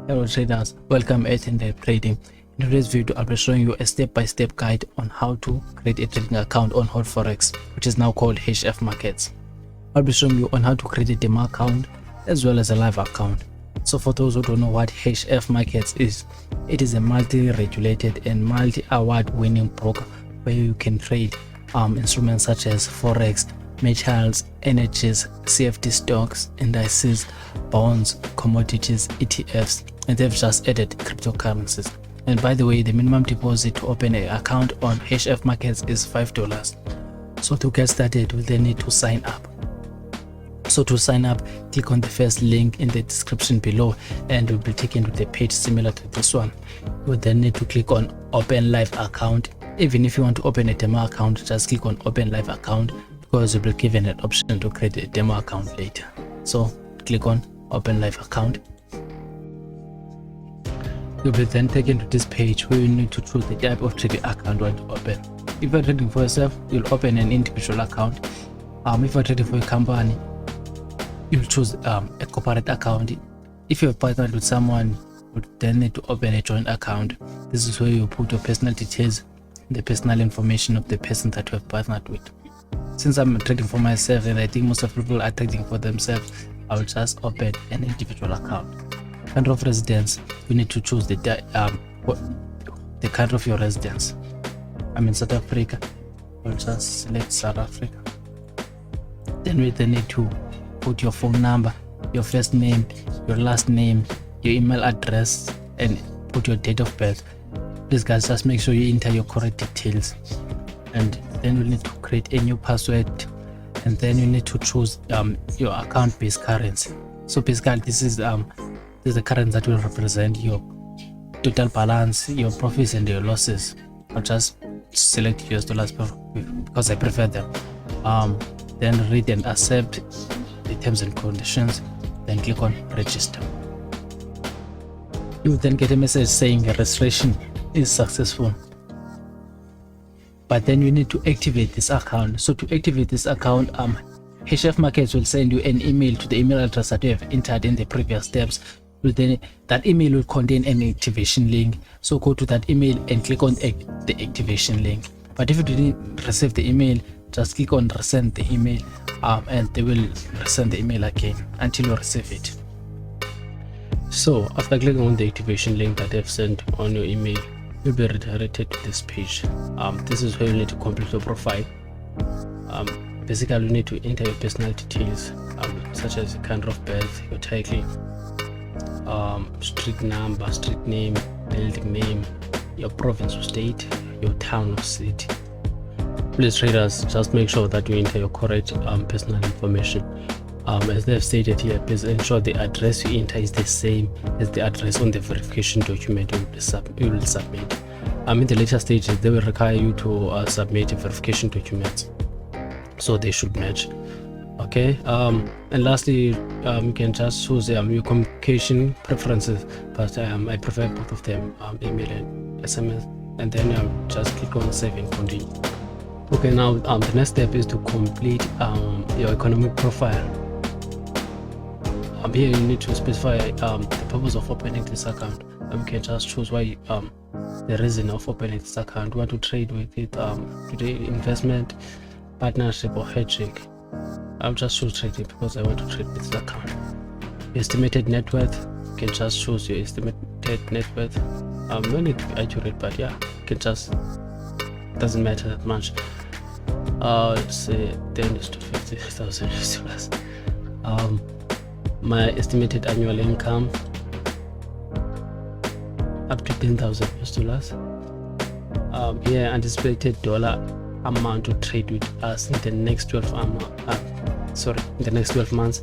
Hello traders, welcome at No1 Trading. In today's video, I'll be showing you a step-by-step guide on how to create a trading account on HotForex, which is now called HF Markets. I'll be showing you on how to create a demo account as well as a live account. So for those who don't know what HF Markets is, it is a multi-regulated and multi-award winning broker where you can trade instruments such as Forex, metals, energies, CFD stocks, indices, bonds, commodities, ETFs, and they've just added cryptocurrencies. And by the way, the minimum deposit to open an account on HF Markets is $5. So to get started, we'll then need to sign up. So to sign up, click on the first link in the description below and you'll be taken to the page similar to this one. You will then need to click on Open Live Account. Even if you want to open a demo account, just click on Open Live Account, because you'll be given an option to create a demo account later. So click on Open Live Account. You'll be then taken to this page where you need to choose the type of trading account you want to open. If you're trading for yourself, you'll open an individual account. If you're trading for a company, you'll choose a corporate account. If you're partnered with someone, you then need to open a joint account. This is where you put your personal details, the personal information of the person that you have partnered with. Since I'm trading for myself and I think most of people are trading for themselves, I will just open an individual account. Country of residence, you need to choose the country of your residence. I'm in South Africa. I'll just select South Africa. Then we then need to put your phone number, your first name, your last name, your email address, and put your date of birth. Please guys, just make sure you enter your correct details. And then you need to create a new password, and then you need to choose your account-based currency. So basically, this is the currency that will represent your total balance, your profits and your losses. I'll just select US dollars because I prefer them. Then read and accept the terms and conditions, then click on register. You will then get a message saying registration is successful. But then you need to activate this account. So to activate this account, HF Markets will send you an email to the email address that you have entered in the previous steps. That email will contain an activation link. So go to that email and click on the activation link. But if you didn't receive the email, just click on resend the email, and they will resend the email again until you receive it. So after clicking on the activation link that they've sent on your email, you'll be redirected to this page. This is where you need to complete your profile. Basically, you need to enter your personal details, such as your country of birth, your title, street number, street name, building name, your province or state, your town or city. Please traders, just make sure that you enter your correct personal information. As they've stated here, please ensure the address you enter is the same as the address on the verification document you will submit. In the later stages, they will require you to submit verification documents, so they should match. Okay. And lastly, you can just choose your communication preferences, but I prefer both of them, email and SMS. And then just click on save and continue. Okay, now the next step is to complete your economic profile. Here you need to specify the purpose of opening this account. You can just choose why the reason of opening this account. You want to trade with it, today investment, partnership, or hedging. I'll just choose trading because I want to trade with this account. Estimated net worth, you can just choose your estimated net worth. No need to be accurate, but yeah, you can just, doesn't matter that much. Let's say 10 to 50,000 dollars. My estimated annual income up to 10,000 dollars. Here, anticipated dollar amount to trade with us in the next 12 months.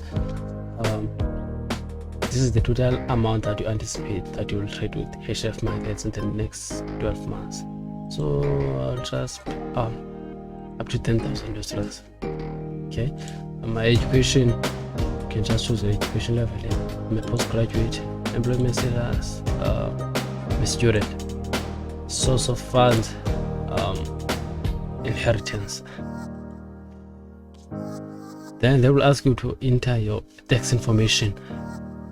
This is the total amount that you anticipate that you will trade with HF Markets in the next 12 months. So I'll just up to 10,000 dollars. Okay. My education, you can just choose the education level. I'm a postgraduate, employment status, I'm a student, source of funds, inheritance. Then they will ask you to enter your tax information.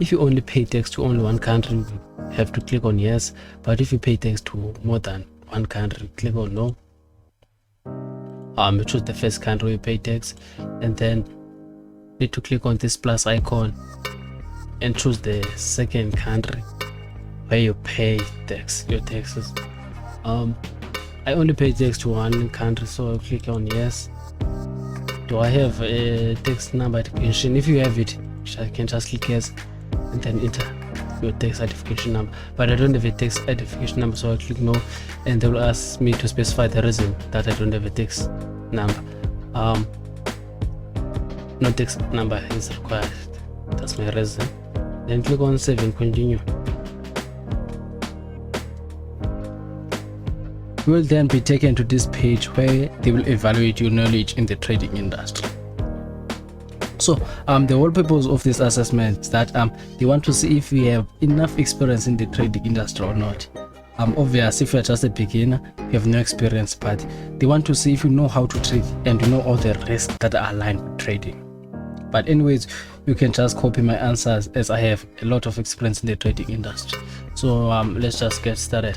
If you only pay tax to only one country, you have to click on yes, but if you pay tax to more than one country, click on no. You choose the first country you pay tax, and then need to click on this plus icon and choose the second country where you pay tax, your taxes. I only pay tax to one country, so I'll click on yes. Do I have a tax number identification? If you have it, I can just click yes and then enter your tax identification number, but I don't have a tax identification number, so I'll click no, and they will ask me to specify the reason that I don't have a tax number. No tax number is required, that's my reason. Then click on save and continue. You will then be taken to this page where they will evaluate your knowledge in the trading industry. So the whole purpose of this assessment is that they want to see if you have enough experience in the trading industry or not. Obviously, if you're just a beginner, you have no experience, but they want to see if you know how to trade and you know all the risks that are aligned with trading. But anyways, you can just copy my answers as I have a lot of experience in the trading industry. So let's just get started.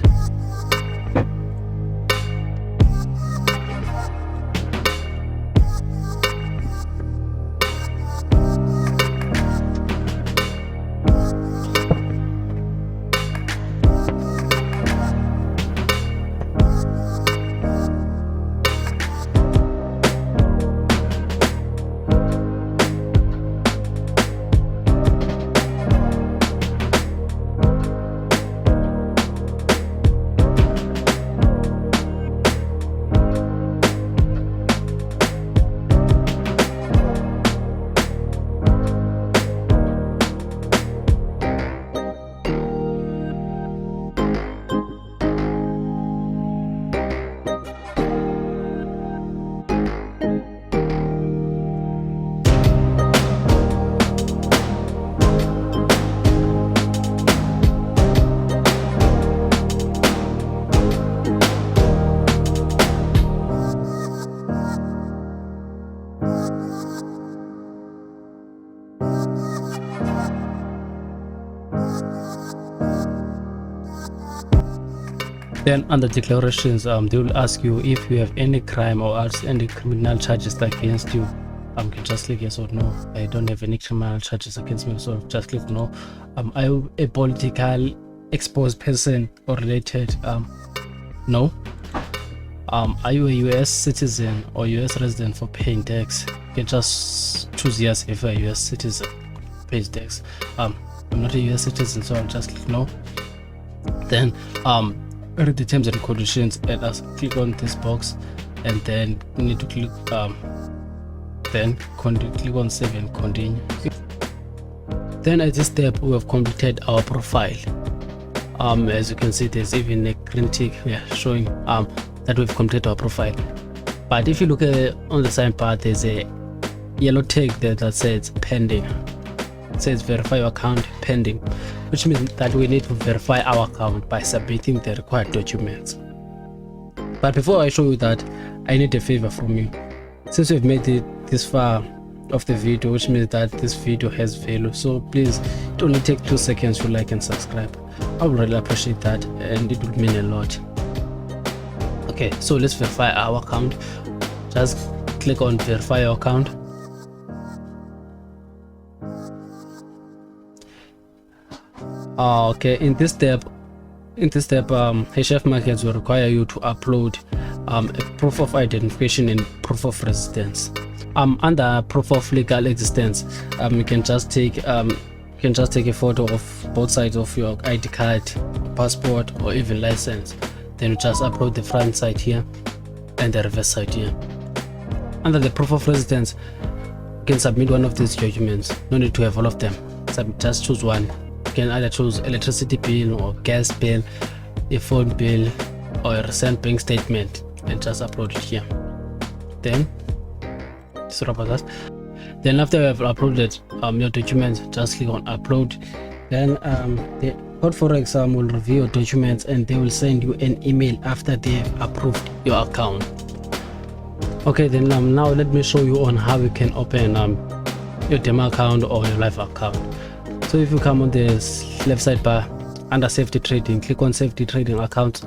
Then under declarations, they will ask you if you have any crime or any criminal charges against you. You can just click yes or no. I don't have any criminal charges against me, so just click no. Are you a political exposed person or related? No. Are you a US citizen or US resident for paying tax? You can just choose yes if you're a US citizen pays tax. I'm not a US citizen, so I'll just click no. Then read the terms and conditions and click on this box, and then you need to click click on save and continue. Then at this step we have completed our profile. As you can see, there's even a green tick here showing that we've completed our profile. But if you look on the side part, there's a yellow tick there that says pending. It says verify your account pending, which means that we need to verify our account by submitting the required documents. But before I show you that, I need a favor from you. Since you've made it this far of the video, which means that this video has value, so please, it only take 2 seconds to like and subscribe. I would really appreciate that, and it would mean a lot. Okay, so let's verify our account. Just click on verify your account. Okay, in this step HF Markets will require you to upload a proof of identification and proof of residence. Under proof of legal existence, you can just take a photo of both sides of your ID card, passport, or even license. Then you just upload the front side here and the reverse side here. Under the proof of residence, you can submit one of these documents. No need to have all of them. Just choose one. You can either choose electricity bill or gas bill, a phone bill, or a recent bank statement, and just upload it here. Then sorry about that. Then after you have uploaded your documents, just click on upload. Then the HotForex will review your documents, and they will send you an email after they have approved your account. Okay, then now let me show you on how you can open your demo account or your live account. So if you come on this left side bar under safety trading, click on safety trading account.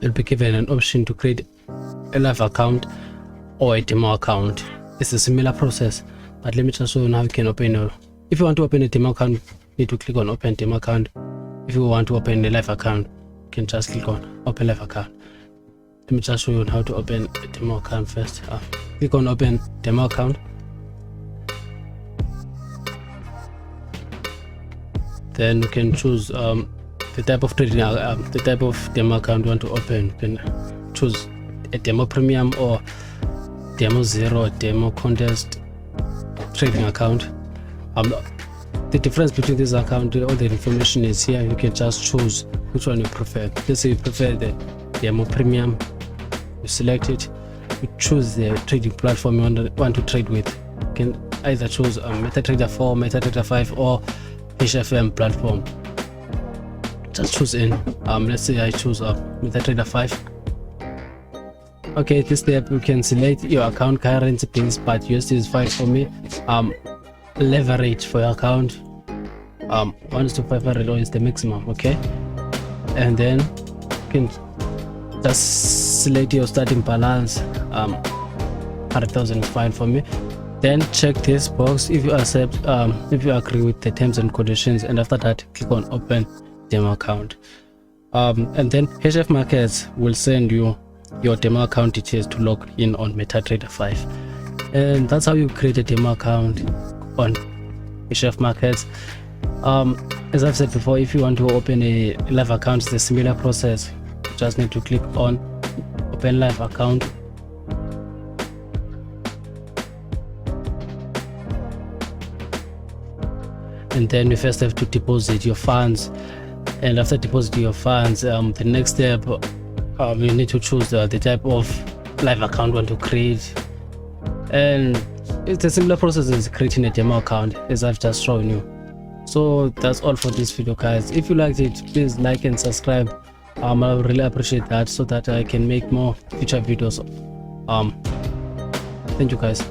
You'll be given an option to create a live account or a demo account. It's a similar process, but let me just show you how you can open a, if you want to open a demo account, you need to click on open demo account. If you want to open a live account, you can just click on open live account. Let me just show you how to open a demo account first. Click on open demo account. Then you can choose the type of trading, the type of demo account you want to open. You can choose a demo premium or demo zero, demo contest trading account. The difference between this account, all the information is here. You can just choose which one you prefer. Let's say you prefer the demo premium. You select it. You choose the trading platform you want to trade with. You can either choose MetaTrader 4, MetaTrader 5, or HFM platform. Just choose in. Let's say I choose MetaTrader 5. Okay, this step you can select your account currency base, but USD is fine for me. Leverage for your account 1:500 is the maximum. Okay, and then you can just select your starting balance. 100,000 is fine for me. Then check this box if you accept, if you agree with the terms and conditions, and after that click on open demo account. And then HF Markets will send you your demo account details to log in on MetaTrader 5, and that's how you create a demo account on HF Markets. As I've said before, if you want to open a live account, it's a similar process. You just need to click on open live account. And then you first have to deposit your funds, and after depositing your funds, the next step, you need to choose the type of live account you want to create, and it's a similar process as creating a demo account, as I've just shown you. So that's all for this video, guys. If you liked it, please like and subscribe. I really appreciate that, so that I can make more future videos. Thank you, guys.